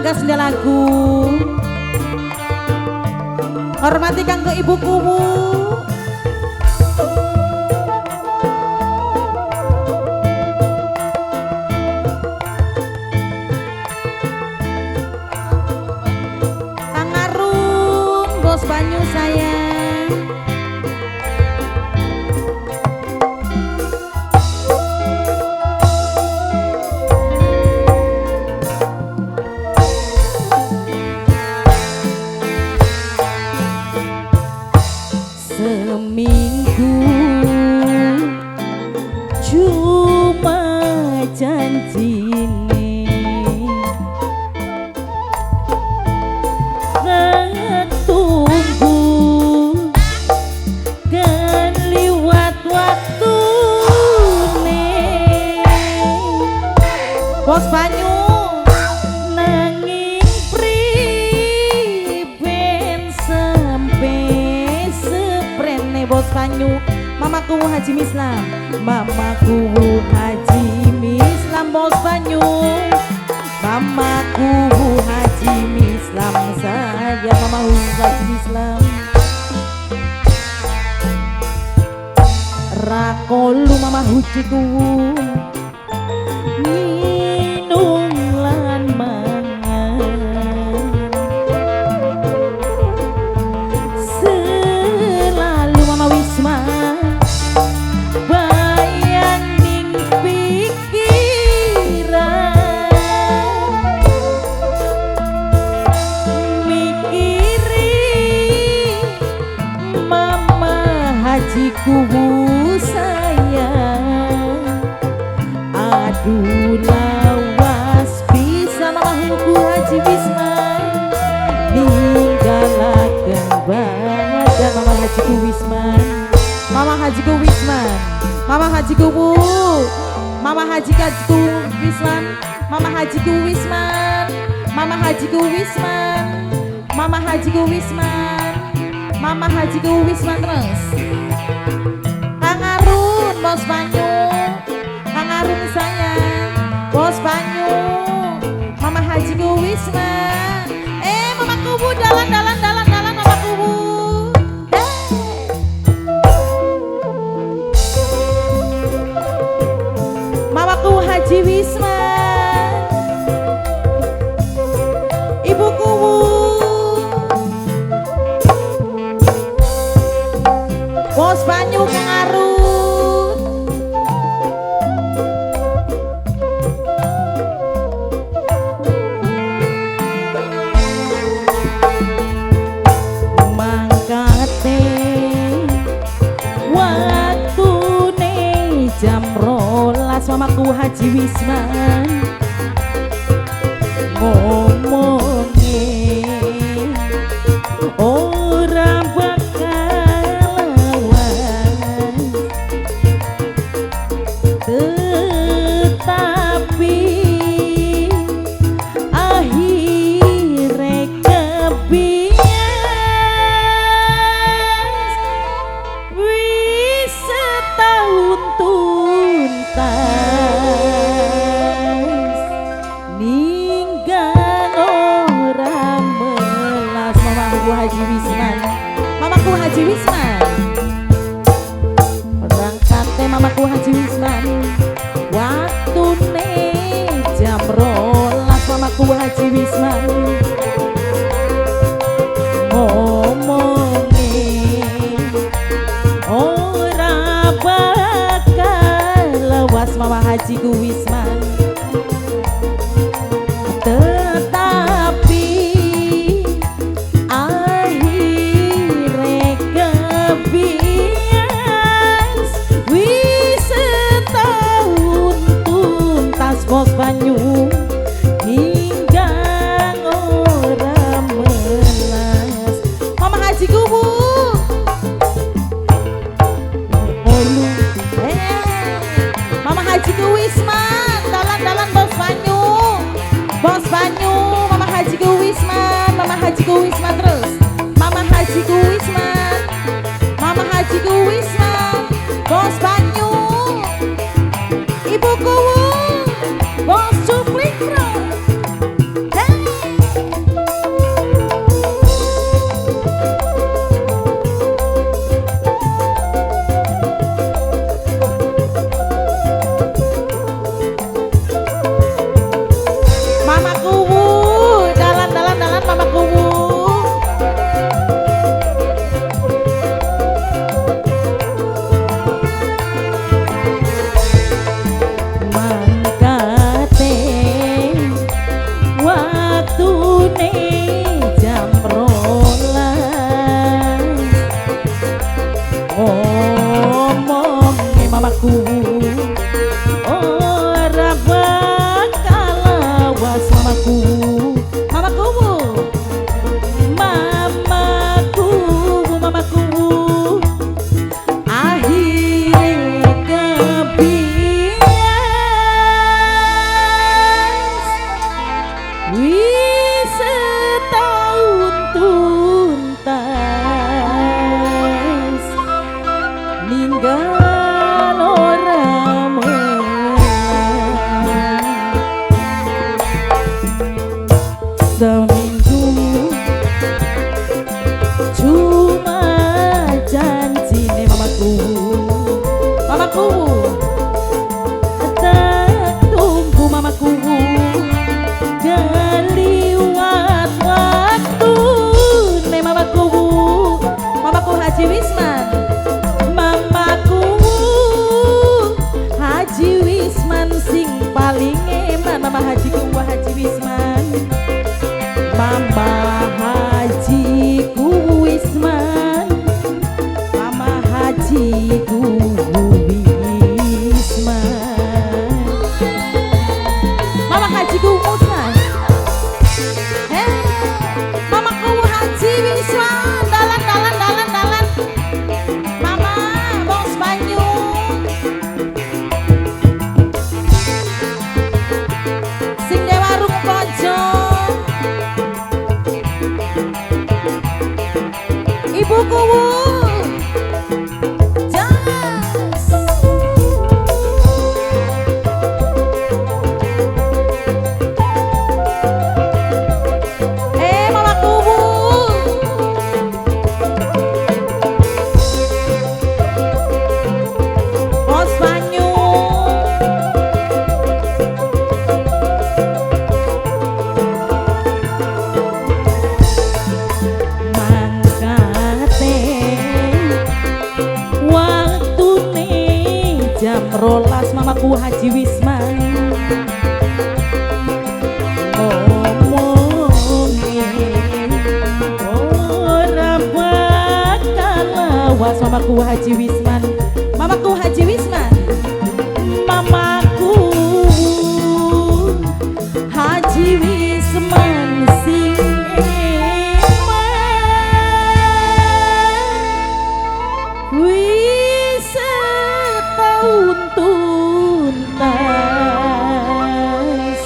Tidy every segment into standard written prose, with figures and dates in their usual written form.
Bagas lagu. Hormati kanggo ibuku. Kang Arun, bos banyu sayang. Seminggu cuma janji tunggu kan liwat waktu nih bos banyu nanging priben sampai seprene bos banyu. Mamaku Haji Mislam, mamaku Haji Mislam bos banyu. Mamaku Haji Mislam, saya mamaku Haji Mislam. Rakolu mama hujiku minum lan mangan. Selalu mama Wisma bayang ning pikiran, mikiri mama hajiku sayang. Aduh lawas bisa mamaku Haji Wisman ninggalaken badan mama hajiku Wisman. Mama hajiku Wisman, mama hajiku mama hajiku Wisman, mama hajiku Wisman, mama hajiku Wisman, mama hajiku Wisman, mama hajiku Wisman terus. Kang Arun bos banyu, Kang Arun sayang bos banyu, mama hajiku Wisman. Mamaku bu dalan mamaku bu. Mamaku Haji Wisman, ibuku bos banyu Kang Arun. Mangkate waktune jam 12 mamaku Haji Wisman ngomongi ora bakal lawan, tetapi akhirnya kebias wis setahun tuntas ninggal orang melas. Mamaku Haji Wisman, mamaku Haji Wisman berangkatnya mamaku Haji Wisman waktune jam 12 mamaku Haji Wisman ngomongin ora bakal lewas mama hajiku Wisman, tetapi akhirnya kebias wis setahun tuntas bos banyu hingga ora melas. Mama hajiku bu mama hajiku Wisman dalan bos banyu, bos banyu mama hajiku Wisman, mama hajiku Wisman terus. Mama hajiku Wisman, mama hajiku Wisman bos banyu, ibuku bos cuplik bro. Hey. waktune jam 12 omonge mamaku ora bakal lawas mamaku akhirnya kebias wis setahun tuntas ninggal orang seminggu cuma janji nih mamaku tak tunggu mamaku galiwat waktu nih mamaku Haji Wisman Haji Wisman sing paling eman mama hajiku Haji Wisman mama hajiku Wisman mama hajiku Wisman mama hajiku Wisman mamaku Haji Wisman dalan mama bos banyu sing de warung pojok ibuku jas mamaku bos banyu jam 12 mamaku Haji Wisman ngomongin ora bakal lawas mamaku Haji Wisman mamaku Haji Wisman mamaku Haji Wisman sing tuntas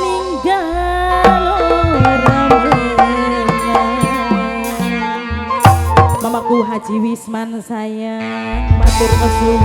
ninggal orang mamaku Haji Wisman sayang matur nuwun